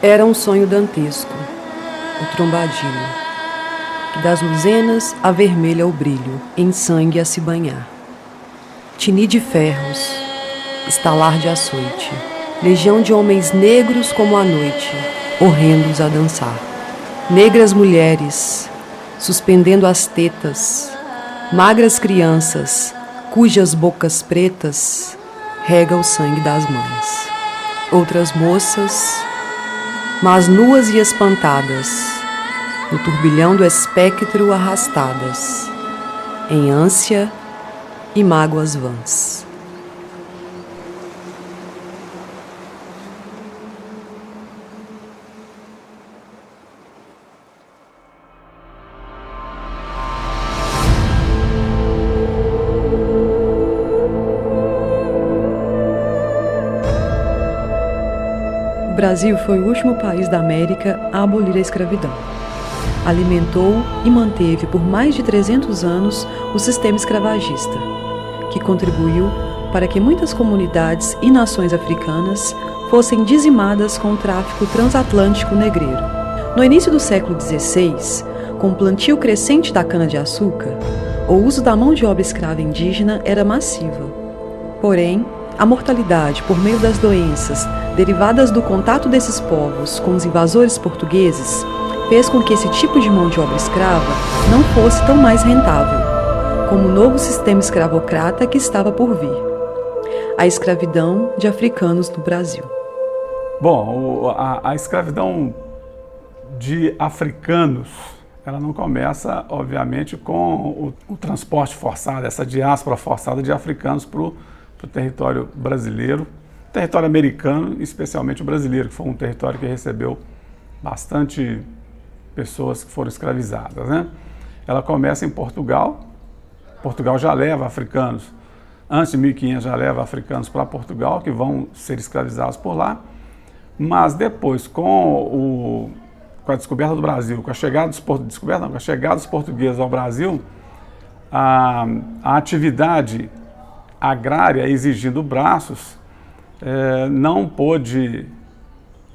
Era um sonho dantesco, o trombadilho, que das luzenas avermelha o brilho, em sangue a se banhar. Tinir de ferros, estalar de açoite, legião de homens negros como a noite, horrendos a dançar. Negras mulheres, suspendendo as tetas, magras crianças, cujas bocas pretas rega o sangue das mães. Outras moças, mas nuas e espantadas, no turbilhão do espectro arrastadas, em ânsia e mágoas vãs. O Brasil foi o último país da América a abolir a escravidão. Alimentou e manteve por mais de 300 anos o sistema escravagista, que contribuiu para que muitas comunidades e nações africanas fossem dizimadas com o tráfico transatlântico negreiro. No início do século XVI, com o plantio crescente da cana-de-açúcar, o uso da mão de obra escrava indígena era massiva. Porém, a mortalidade por meio das doenças derivadas do contato desses povos com os invasores portugueses fez com que esse tipo de mão de obra escrava não fosse tão mais rentável, como o novo sistema escravocrata que estava por vir, a escravidão de africanos no Brasil. Bom, a escravidão de africanos, ela não começa, obviamente, com o transporte forçado, essa diáspora forçada de africanos para o território brasileiro, território americano, especialmente o brasileiro, que foi um território que recebeu bastante pessoas que foram escravizadas, né? Ela começa em Portugal. Portugal já leva africanos, antes de 1500 já leva africanos para Portugal, que vão ser escravizados por lá, mas depois, com a descoberta do Brasil, com a chegada dos portugueses ao Brasil, a atividade agrária exigindo braços, não pôde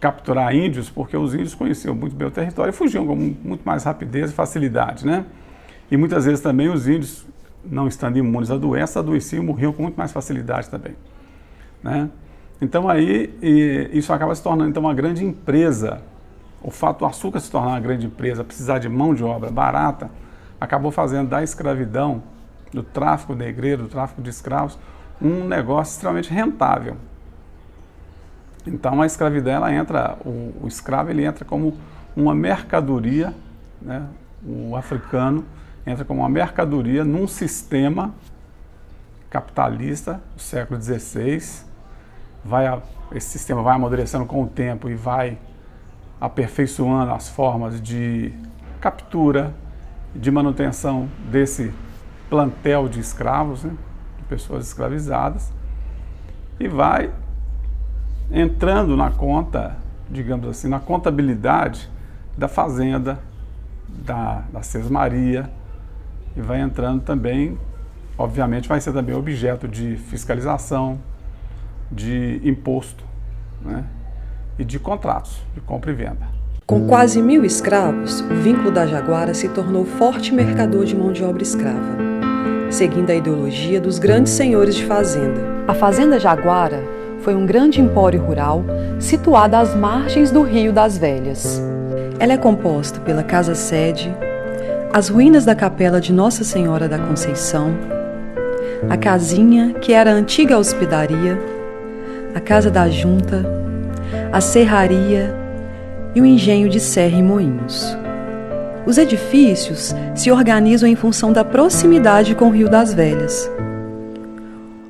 capturar índios, porque os índios conheciam muito bem o território e fugiam com muito mais rapidez e facilidade, né? E muitas vezes também os índios, não estando imunes à doença, adoeciam e morriam com muito mais facilidade também, né? Então aí, isso acaba se tornando então uma grande empresa. O fato do açúcar se tornar uma grande empresa, precisar de mão de obra barata, acabou fazendo da escravidão, do tráfico negreiro, do tráfico de escravos, um negócio extremamente rentável. Então a escravidão, ela entra, o escravo ele entra como uma mercadoria, né? O africano entra como uma mercadoria num sistema capitalista do século XVI. Esse sistema vai amadurecendo com o tempo e vai aperfeiçoando as formas de captura, de manutenção desse plantel de escravos, né? De pessoas escravizadas, e vai entrando na conta, digamos assim, na contabilidade da fazenda, da sesmaria, e vai entrando também, obviamente vai ser também objeto de fiscalização, de imposto, né? E de contratos de compra e venda. Com quase 1000 escravos, o vínculo da Jaguara se tornou forte mercador de mão de obra escrava, seguindo a ideologia dos grandes senhores de fazenda. A Fazenda Jaguara foi um grande empório rural situado às margens do Rio das Velhas. Ela é composta pela casa-sede, as ruínas da capela de Nossa Senhora da Conceição, a casinha que era a antiga hospedaria, a casa da junta, a serraria e o engenho de serra e moinhos. Os edifícios se organizam em função da proximidade com o Rio das Velhas.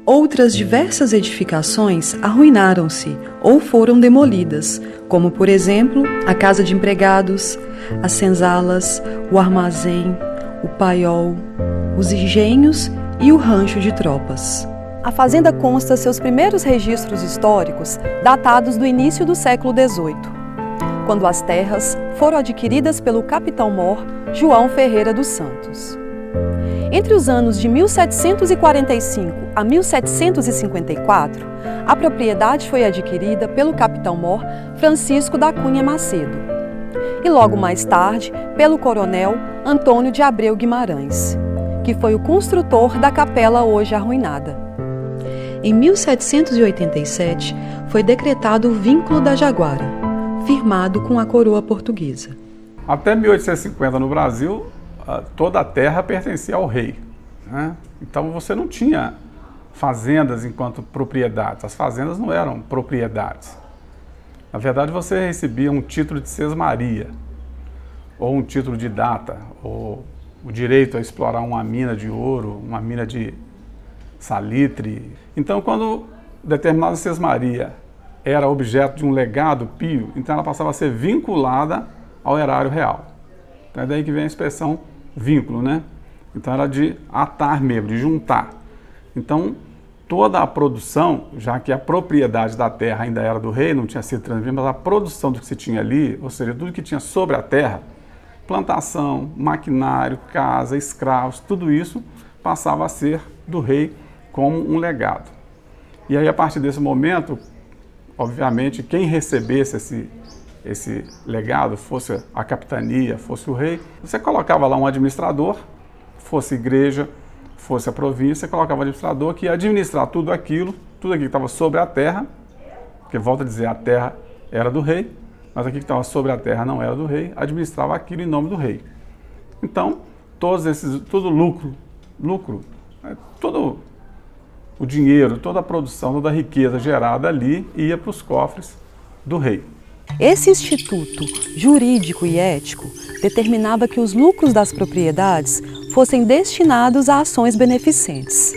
Outras diversas edificações arruinaram-se ou foram demolidas, como, por exemplo, a casa de empregados, as senzalas, o armazém, o paiol, os engenhos e o rancho de tropas. A fazenda consta seus primeiros registros históricos datados do início do século XVIII, quando as terras foram adquiridas pelo capitão-mor João Ferreira dos Santos. Entre os anos de 1745 a 1754, a propriedade foi adquirida pelo capitão-mor Francisco da Cunha Macedo e logo mais tarde pelo coronel Antônio de Abreu Guimarães, que foi o construtor da capela hoje arruinada. Em 1787, foi decretado o Vínculo da Jaguara, firmado com a coroa portuguesa. Até 1850 no Brasil, toda a terra pertencia ao rei, né? Então você não tinha fazendas enquanto propriedades, as fazendas não eram propriedades. Na verdade você recebia um título de sesmaria, ou um título de data, ou o direito a explorar uma mina de ouro, uma mina de salitre. Então quando determinada sesmaria era objeto de um legado pio, então ela passava a ser vinculada ao erário real. Então é daí que vem a expressão vínculo, né? Então era de atar mesmo, de juntar. Então toda a produção, já que a propriedade da terra ainda era do rei, não tinha sido transmitida, mas a produção do que se tinha ali, ou seja, tudo que tinha sobre a terra, plantação, maquinário, casa, escravos, tudo isso passava a ser do rei como um legado. E aí a partir desse momento, obviamente, quem recebesse esse legado, fosse a capitania, fosse o rei, você colocava lá um administrador, fosse igreja, fosse a província, você colocava um administrador que ia administrar tudo aquilo que estava sobre a terra, porque volta a dizer, a terra era do rei, mas aquilo que estava sobre a terra não era do rei, administrava aquilo em nome do rei. Então, todo lucro, todo o dinheiro, toda a produção, toda a riqueza gerada ali ia para os cofres do rei. Esse instituto jurídico e ético determinava que os lucros das propriedades fossem destinados a ações beneficentes,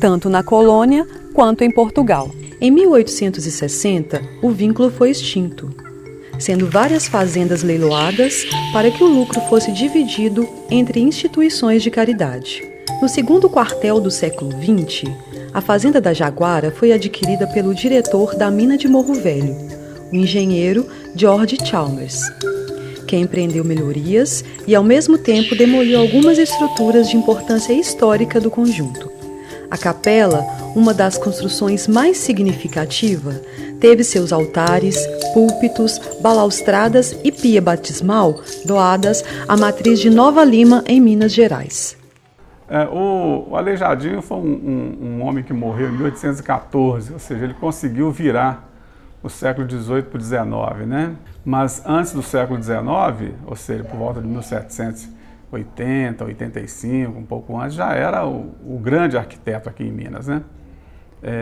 tanto na colônia quanto em Portugal. Em 1860, o vínculo foi extinto, sendo várias fazendas leiloadas para que o lucro fosse dividido entre instituições de caridade. No segundo quartel do século XX, a Fazenda da Jaguara foi adquirida pelo diretor da mina de Morro Velho, o engenheiro George Chalmers, que empreendeu melhorias e, ao mesmo tempo, demoliu algumas estruturas de importância histórica do conjunto. A capela, uma das construções mais significativas, teve seus altares, púlpitos, balaustradas e pia batismal doadas à matriz de Nova Lima, em Minas Gerais. O Aleijadinho foi um homem que morreu em 1814, ou seja, ele conseguiu virar o século XVIII para o XIX, né? Mas antes do século XIX, ou seja, por volta de 1780, 85, um pouco antes, já era o grande arquiteto aqui em Minas, né?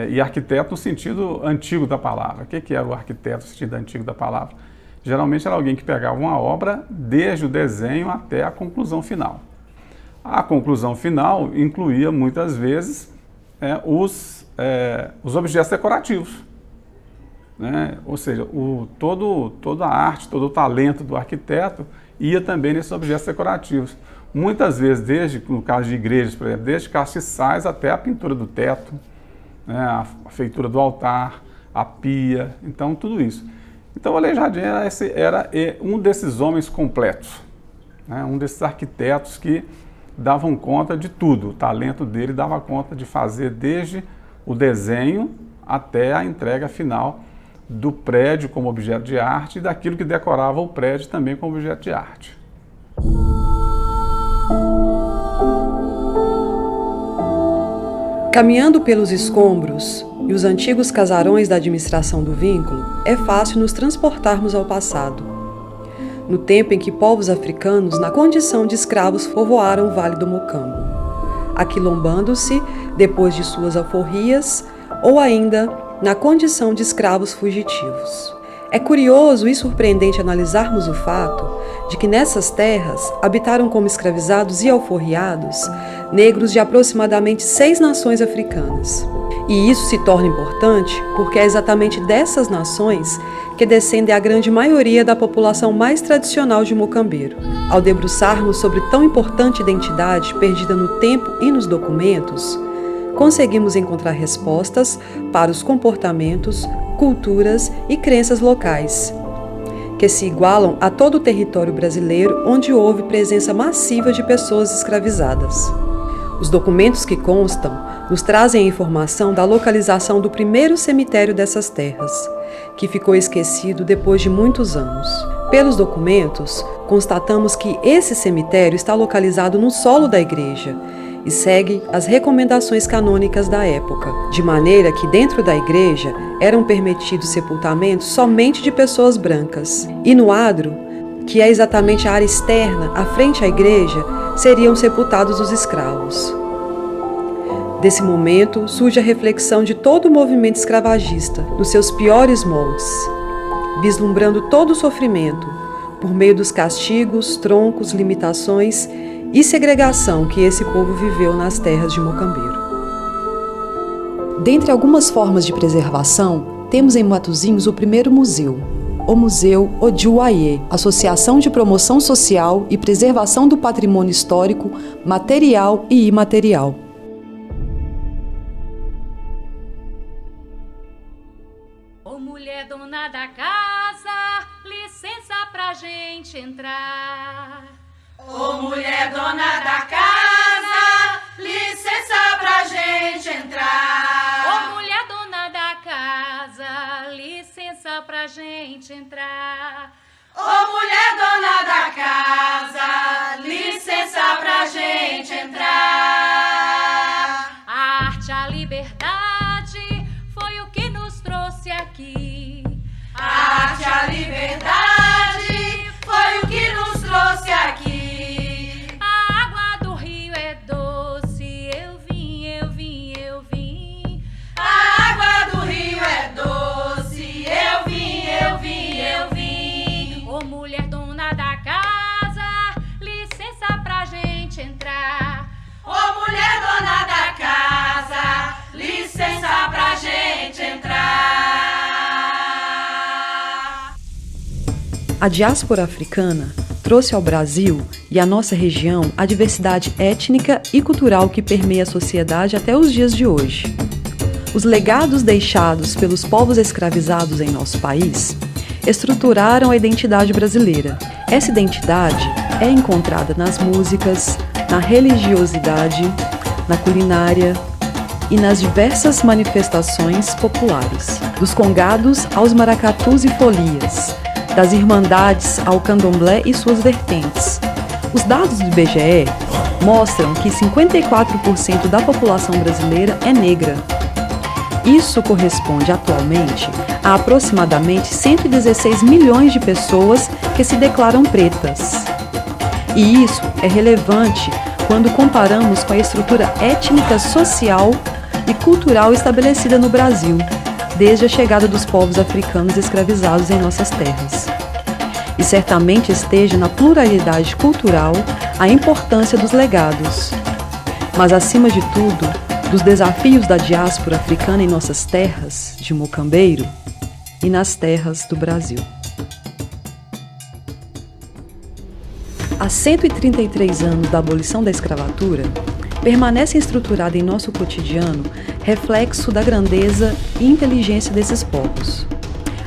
E arquiteto no sentido antigo da palavra. O que era o arquiteto no sentido antigo da palavra? Geralmente era alguém que pegava uma obra desde o desenho até a conclusão final. A conclusão final incluía muitas vezes os objetos decorativos, né? Ou seja, toda a arte, todo o talento do arquiteto ia também nesses objetos decorativos. Muitas vezes, no caso de igrejas, por exemplo, desde castiçais até a pintura do teto, né? A feitura do altar, a pia, então tudo isso. Então o Aleijadinho era um desses homens completos, né? Um desses arquitetos que davam conta de tudo. O talento dele dava conta de fazer desde o desenho até a entrega final do prédio como objeto de arte e daquilo que decorava o prédio também como objeto de arte. Caminhando pelos escombros e os antigos casarões da administração do vínculo, é fácil nos transportarmos ao passado, no tempo em que povos africanos, na condição de escravos, povoaram o Vale do Mocambo, aquilombando-se depois de suas alforrias ou ainda na condição de escravos fugitivos. É curioso e surpreendente analisarmos o fato de que nessas terras habitaram como escravizados e alforriados negros de aproximadamente 6 nações africanas. E isso se torna importante porque é exatamente dessas nações que descende a grande maioria da população mais tradicional de mocambeiro. Ao debruçarmos sobre tão importante identidade perdida no tempo e nos documentos, conseguimos encontrar respostas para os comportamentos, culturas e crenças locais, que se igualam a todo o território brasileiro onde houve presença massiva de pessoas escravizadas. Os documentos que constam nos trazem a informação da localização do primeiro cemitério dessas terras, que ficou esquecido depois de muitos anos. Pelos documentos, constatamos que esse cemitério está localizado no solo da igreja e segue as recomendações canônicas da época, de maneira que dentro da igreja eram permitidos sepultamentos somente de pessoas brancas, e no adro, que é exatamente a área externa, à frente à igreja, seriam sepultados os escravos. Desse momento surge a reflexão de todo o movimento escravagista, nos seus piores moldes, vislumbrando todo o sofrimento, por meio dos castigos, troncos, limitações e segregação que esse povo viveu nas terras de Mocambeiro. Dentre algumas formas de preservação, temos em Matozinhos o primeiro museu, o Museu Ojuaie, Associação de Promoção Social e Preservação do Patrimônio Histórico, Material e Imaterial. Ô mulher dona da casa, licença pra gente entrar. Ô mulher dona da casa, licença pra gente entrar. Ô mulher dona da casa, licença pra gente entrar. Ô mulher dona da casa, licença pra gente entrar. A arte, a liberdade foi o que nos trouxe aqui. A arte, a liberdade foi o que nos trouxe aqui. A diáspora africana trouxe ao Brasil e à nossa região a diversidade étnica e cultural que permeia a sociedade até os dias de hoje. Os legados deixados pelos povos escravizados em nosso país estruturaram a identidade brasileira. Essa identidade é encontrada nas músicas, na religiosidade, na culinária e nas diversas manifestações populares, dos congados aos maracatus e folias, das irmandades ao candomblé e suas vertentes. Os dados do IBGE mostram que 54% da população brasileira é negra. Isso corresponde atualmente a aproximadamente 116 milhões de pessoas que se declaram pretas. E isso é relevante quando comparamos com a estrutura étnica, social e cultural estabelecida no Brasil, desde a chegada dos povos africanos escravizados em nossas terras. E certamente esteja na pluralidade cultural a importância dos legados, mas acima de tudo, dos desafios da diáspora africana em nossas terras de Mocambeiro e nas terras do Brasil. Há 133 anos da abolição da escravatura, permanece estruturada em nosso cotidiano reflexo da grandeza e inteligência desses povos.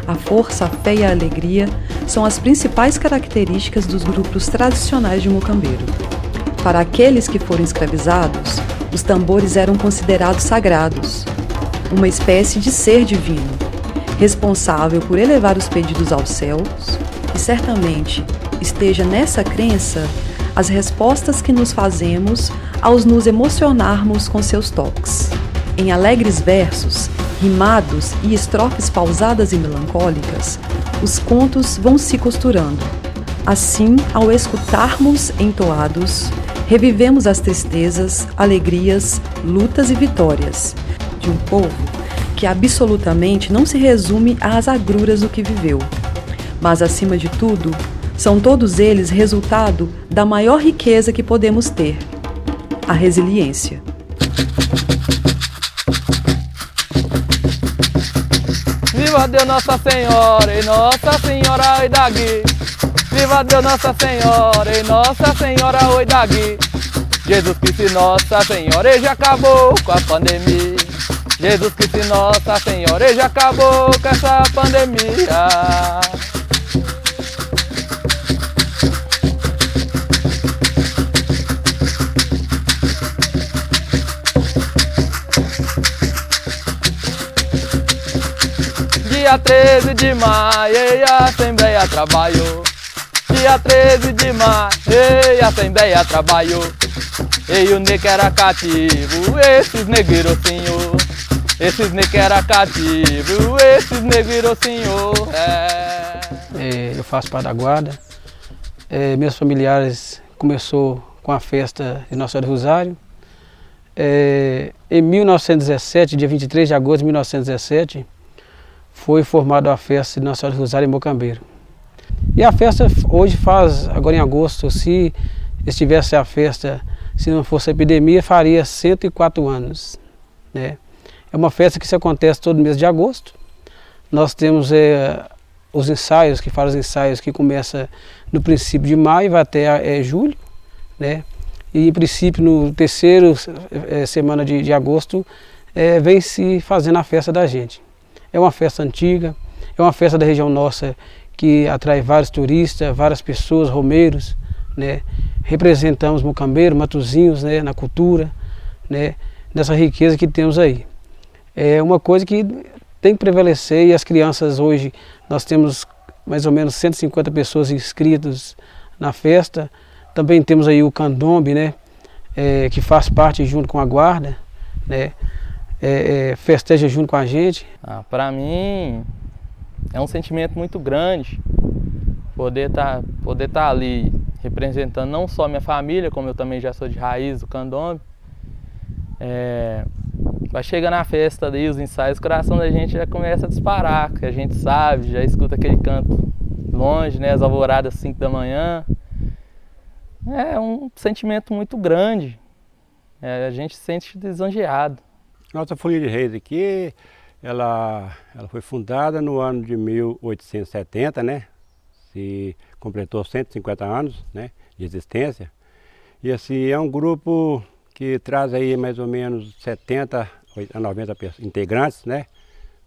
A força, a fé e a alegria são as principais características dos grupos tradicionais de Mocambeiro. Para aqueles que foram escravizados, os tambores eram considerados sagrados, uma espécie de ser divino, responsável por elevar os pedidos aos céus, e certamente esteja nessa crença as respostas que nos fazemos ao nos emocionarmos com seus toques. Em alegres versos, rimados e estrofes pausadas e melancólicas, os contos vão se costurando. Assim, ao escutarmos entoados, revivemos as tristezas, alegrias, lutas e vitórias de um povo que absolutamente não se resume às agruras do que viveu, mas, acima de tudo, são todos eles resultado da maior riqueza que podemos ter, a resiliência. Viva Deus Nossa Senhora e Nossa Senhora oi daqui. Viva Deus Nossa Senhora e Nossa Senhora oi daqui. Jesus Cristo Nossa Senhora ele já acabou com a pandemia. Jesus Cristo Nossa Senhora ele já acabou com essa pandemia. Dia 13 de maio, e a Assembleia trabalhou. Dia 13 de maio, e a Assembleia trabalhou. E o negro era cativo, esses negros virou senhor. Esses negros era cativo, esses negros virou senhor. Eu faço parte da guarda. Meus familiares começou com a festa de Nossa Senhora do Rosário. Em 1917, dia 23 de agosto de 1917, foi formada a festa de Nossa Senhora do Rosário em Mocambeiro. E a festa hoje faz, agora em agosto, se estivesse a festa, se não fosse a epidemia, faria 104 anos. Né? É uma festa que se acontece todo mês de agosto. Nós temos os ensaios, que fazem os ensaios, que começa no princípio de maio e vai até julho. Né? E em princípio no terceiro semana de agosto vem se fazendo a festa da gente. É uma festa antiga, é uma festa da região nossa que atrai vários turistas, várias pessoas, romeiros, né? Representamos Mocambeiro, Matozinhos, né? Na cultura, né? Nessa riqueza que temos aí. É uma coisa que tem que prevalecer e as crianças hoje, nós temos mais ou menos 150 pessoas inscritas na festa. Também temos aí o candombe, né? Que faz parte junto com a guarda, né? Festeja junto com a gente. Para mim é um sentimento muito grande poder tá ali representando não só minha família, como eu também já sou de raiz do candombe. Vai chegar na festa ali, os ensaios, o coração da gente já começa a disparar, que a gente sabe, já escuta aquele canto longe, né? As alvoradas 5 da manhã. É um sentimento muito grande, a gente se sente lisonjeado. Nossa Folia de Reis aqui, ela foi fundada no ano de 1870, né? Se completou 150 anos, né, de existência. E assim, é um grupo que traz aí mais ou menos 70 a 90 integrantes, né?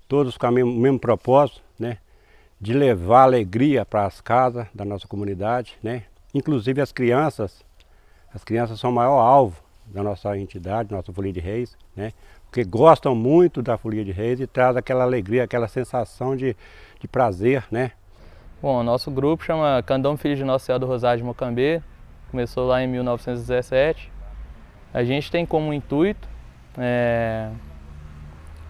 Todos com o mesmo propósito, né? De levar alegria para as casas da nossa comunidade, né? Inclusive as crianças são o maior alvo da nossa entidade, nossa Folia de Reis, né? Porque gostam muito da Folia de Reis e traz aquela alegria, aquela sensação de prazer, né? Bom, o nosso grupo chama Candombe Filho de Nossa Senhora do Rosário de Mocambeiro, começou lá em 1917. A gente tem como intuito,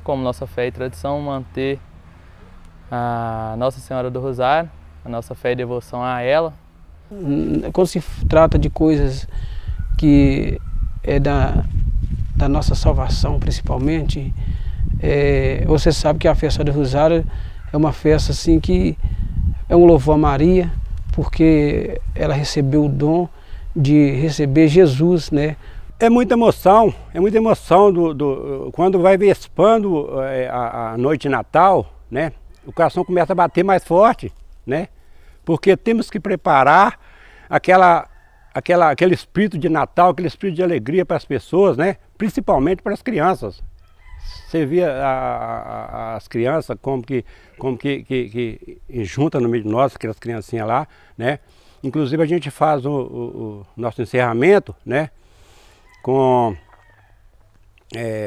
como nossa fé e tradição, manter a Nossa Senhora do Rosário, a nossa fé e devoção a ela. Quando se trata de coisas que é da nossa salvação principalmente, você sabe que a festa do Rosário é uma festa assim que é um louvor a Maria, porque ela recebeu o dom de receber Jesus, né? É muita emoção quando vai vespando a noite de Natal, né? O coração começa a bater mais forte, né? Porque temos que preparar aquele espírito de Natal, aquele espírito de alegria para as pessoas, né? Principalmente para as crianças. Você via as crianças como que juntam no meio de nós, aquelas criancinhas lá, né? Inclusive a gente faz o nosso encerramento, né? Com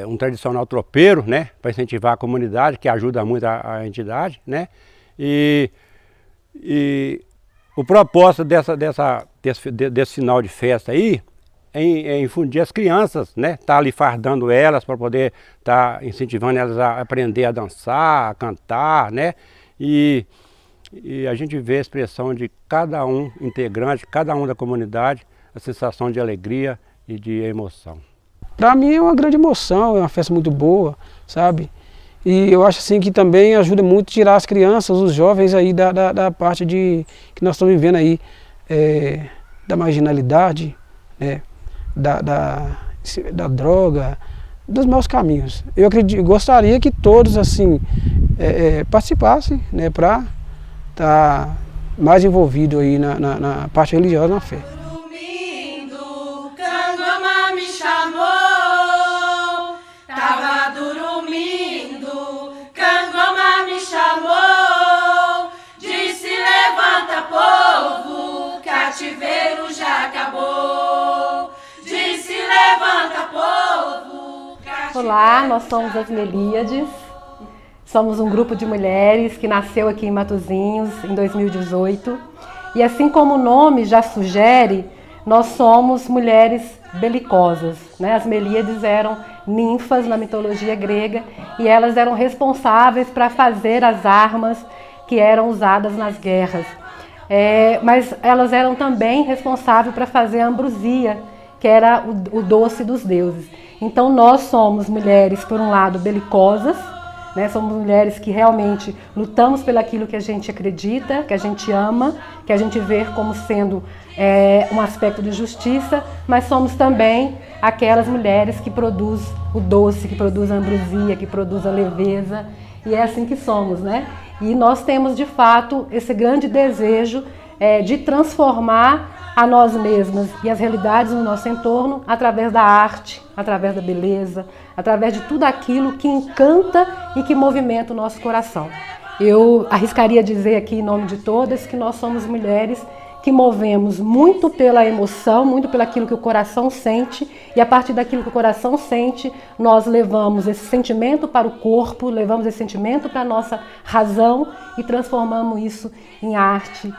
um tradicional tropeiro, né? Para incentivar a comunidade, que ajuda muito a entidade, né? E o propósito desse final de festa aí é infundir as crianças, né? Tá ali fardando elas para poder estar incentivando elas a aprender a dançar, a cantar, né? E a gente vê a expressão de cada um integrante, cada um da comunidade, a sensação de alegria e de emoção. Para mim é uma grande emoção, é uma festa muito boa, sabe? E eu acho assim que também ajuda muito a tirar as crianças, os jovens aí da parte que nós estamos vivendo aí, da marginalidade, né? Da droga, dos maus caminhos. Eu gostaria que todos assim participassem, né? Para estar mais envolvido aí na parte religiosa, na fé. Cativeiro já acabou, disse levanta povo. Olá, nós somos as Melíades Somos um grupo de mulheres que nasceu aqui em Matozinhos em 2018. E assim como o nome já sugere, nós somos mulheres belicosas, né? As Melíades eram ninfas na mitologia grega e elas eram responsáveis para fazer as armas que eram usadas nas guerras. Mas elas eram também responsáveis para fazer a ambrosia, que era o doce dos deuses. Então nós somos mulheres, por um lado, belicosas, né? Somos mulheres que realmente lutamos pelo aquilo que a gente acredita, que a gente ama, que a gente vê como sendo um aspecto de justiça, mas somos também aquelas mulheres que produzem o doce, que produzem a ambrosia, que produzem a leveza, e é assim que somos, né? E nós temos, de fato, esse grande desejo de transformar a nós mesmas e as realidades no nosso entorno através da arte, através da beleza, através de tudo aquilo que encanta e que movimenta o nosso coração. Eu arriscaria dizer aqui, em nome de todas, que nós somos mulheres que movemos muito pela emoção, muito pelo aquilo que o coração sente, e a partir daquilo que o coração sente, nós levamos esse sentimento para o corpo, levamos esse sentimento para a nossa razão e transformamos isso em arte,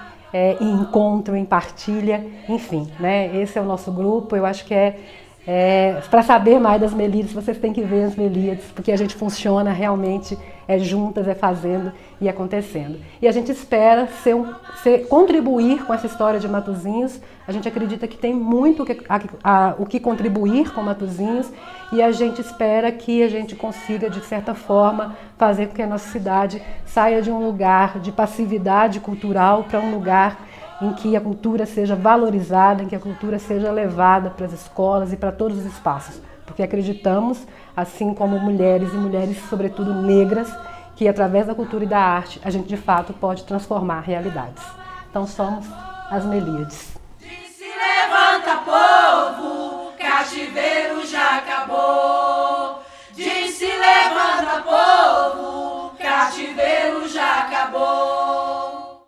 em encontro, em partilha, enfim, né? Esse é o nosso grupo. Eu acho que para saber mais das Melíades, vocês têm que ver as Melíades, porque a gente funciona realmente juntas, fazendo e acontecendo. E a gente espera contribuir com essa história de Matozinhos. A gente acredita que tem muito o que contribuir com Matozinhos e a gente espera que a gente consiga, de certa forma, fazer com que a nossa cidade saia de um lugar de passividade cultural para um lugar em que a cultura seja valorizada, em que a cultura seja levada para as escolas e para todos os espaços. Porque acreditamos, assim como mulheres e mulheres, sobretudo negras, que através da cultura e da arte a gente de fato pode transformar realidades. Então somos as Melíades. Se levanta, povo, cativeiro já acabou. Se levanta, povo, cativeiro já acabou.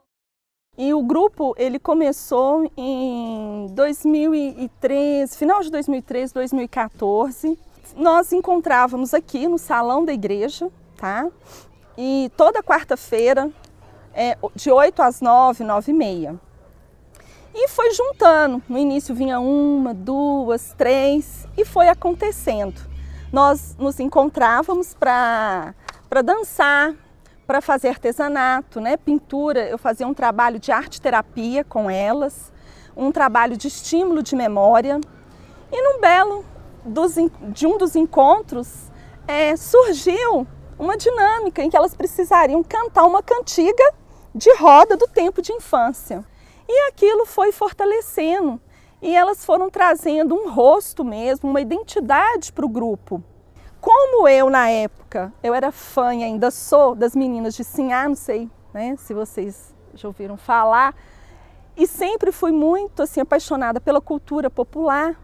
E o grupo, ele começou em 2013, final de 2013, 2014. Nós encontrávamos aqui no salão da igreja, tá? E toda quarta-feira, de 8 às 9, 9h30. E foi juntando. No início vinha 1, 2, 3 e foi acontecendo. Nós nos encontrávamos para dançar, para fazer artesanato, né? Pintura. Eu fazia um trabalho de arte-terapia com elas, um trabalho de estímulo de memória. E num belo de um dos encontros surgiu uma dinâmica em que elas precisariam cantar uma cantiga de roda do tempo de infância. E aquilo foi fortalecendo e elas foram trazendo um rosto mesmo, uma identidade para o grupo. Como eu, na época, eu era fã e ainda sou das meninas de Sinhá, não sei, né, se vocês já ouviram falar, e sempre fui muito assim, apaixonada pela cultura popular,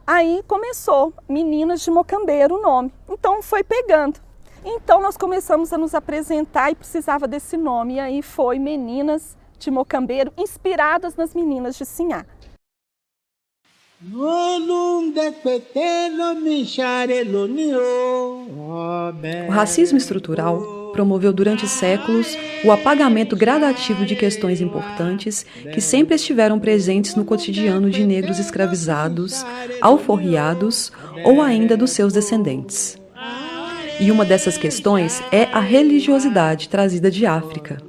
aí começou Meninas de Mocambeiro o nome, então foi pegando. Então nós começamos a nos apresentar e precisava desse nome, e aí foi Meninas de Mocambeiro, inspiradas nas meninas de Sinhá. O racismo estrutural promoveu durante séculos o apagamento gradativo de questões importantes que sempre estiveram presentes no cotidiano de negros escravizados, alforriados ou ainda dos seus descendentes. E uma dessas questões é a religiosidade trazida de África.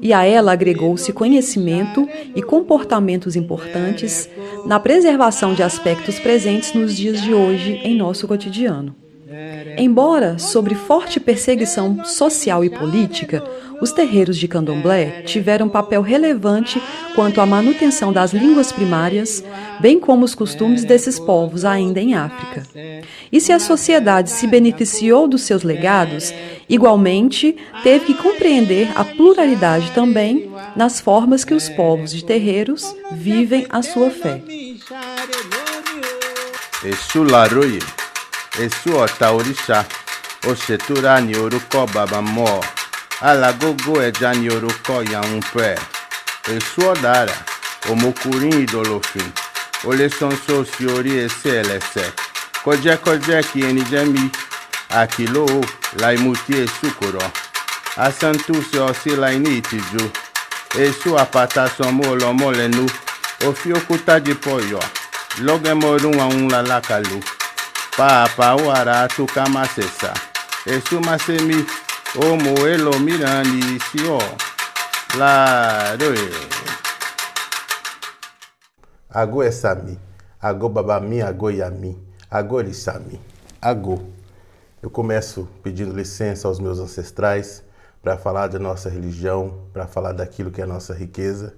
E a ela agregou-se conhecimento e comportamentos importantes na preservação de aspectos presentes nos dias de hoje em nosso cotidiano. Embora sobre forte perseguição social e política, os terreiros de candomblé tiveram papel relevante quanto à manutenção das línguas primárias, bem como os costumes desses povos ainda em África. E se a sociedade se beneficiou dos seus legados, igualmente teve que compreender a pluralidade também nas formas que os povos de terreiros vivem a sua fé. Èṣù ọ̀tá òrìṣà, òṣètúrà ní orúkọ bàbá mọ́, alágógó ẹja ní orúkọ ìyàwó pẹ́. Èṣù ọ̀dàrà, òmùkùnrin ìdòlòfin, ó lè sọ́nṣọ́ sí orí ẹsẹ̀ ẹlẹ́sẹ̀. Kọjẹ́kọjẹ́ kí ẹni jẹ́ mi, akilo laimuti esukoro asantu se osi laini tiju esu apata somo lomo lenu ofiokuta de poyo logemorun aun lalakalu pa wara tukama sesa esu masemi omo elo mirani sio la doe Ago é Sami, Ago Babami, Ago Yami, Ago Lissami, Ago. Eu começo pedindo licença aos meus ancestrais para falar da nossa religião, para falar daquilo que é a nossa riqueza.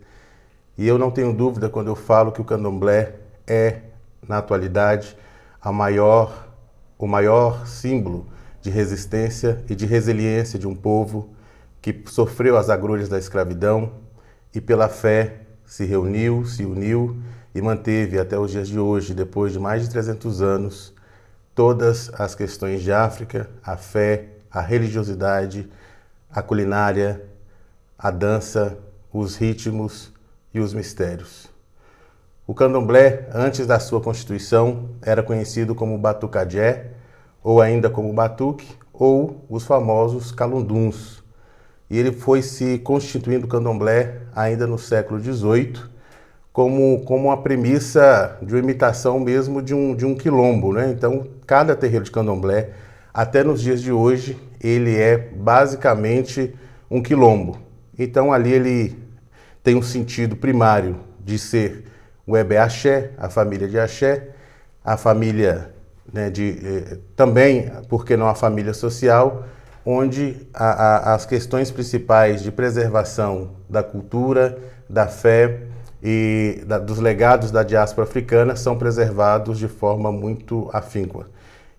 E eu não tenho dúvida quando eu falo que o candomblé é, na atualidade, o maior símbolo de resistência e de resiliência de um povo que sofreu as agrulhas da escravidão e pela fé se reuniu, se uniu e manteve até os dias de hoje, depois de mais de 300 anos, todas as questões de África, a fé, a religiosidade, a culinária, a dança, os ritmos e os mistérios. O candomblé, antes da sua constituição, era conhecido como batucajé, ou ainda como batuque, ou os famosos calunduns. E ele foi se constituindo o candomblé ainda no século XVIII, como uma premissa de uma imitação mesmo de um quilombo, né? Então, cada terreiro de candomblé, até nos dias de hoje, ele é basicamente um quilombo. Então, ali ele tem um sentido primário de ser o Ebé Axé, a família de Axé, a família, né, também, por que não a família social, onde as questões principais de preservação da cultura, da fé e dos legados da diáspora africana são preservados de forma muito afíncua.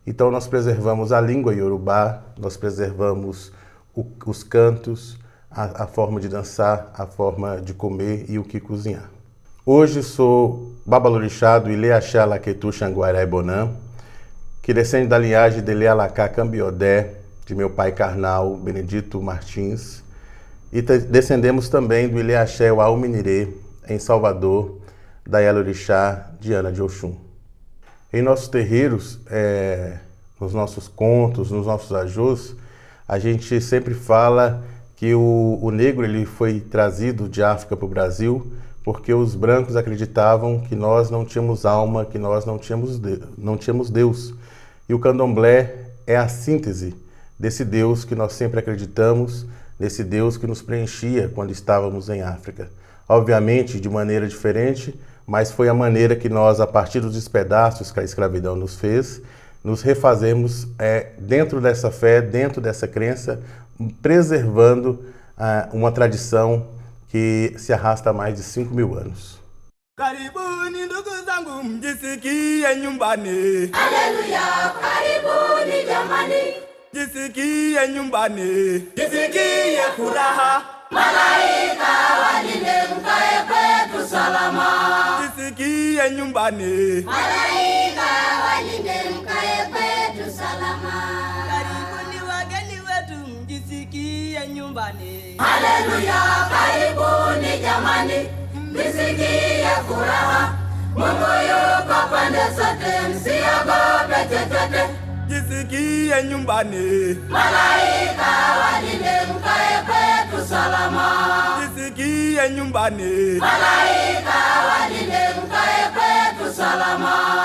Então nós preservamos a língua iorubá, nós preservamos os cantos, a forma de dançar, a forma de comer e o que cozinhar. Hoje sou babalorixá do Ilê Axé Alaquetu Xanguará Bonã, que descende da linhagem de Ilê Alacá Cambiodé, de meu pai carnal, Benedito Martins, e descendemos também do Ilê Axé Uauminirê, em Salvador, da Yalorixá Diana de Oxum. Em nossos terreiros, nos nossos contos, nos nossos ajôs, a gente sempre fala que o negro ele foi trazido de África para o Brasil porque os brancos acreditavam que nós não tínhamos alma, que nós não tínhamos Deus. E o candomblé é a síntese desse Deus que nós sempre acreditamos, desse Deus que nos preenchia quando estávamos em África. Obviamente, de maneira diferente, mas foi a maneira que nós, a partir dos despedaços que a escravidão nos fez, nos refazemos dentro dessa fé, dentro dessa crença, preservando uma tradição que se arrasta há mais de 5.000 anos. Karibuni ndugu zangu mjisikie nyumbani. Haleluya, karibuni jamani. Jisikie nyumbani. Jisikie furaha. Malaika walinde mkae kwetu salama. Jisikie nyumbani. Malaika walinde mkae kwetu salama. Karibuni wageni wetu mjisikie nyumbani. Haleluya, karibuni jamani. Mjisikie furaha. Mungu yuko pande zote, msiogope chochote. Jisikie nyumbani. Malaika walinde mkae kwetu salama. Jisikie nyumbani. Malaika walinde mkae kwetu salama.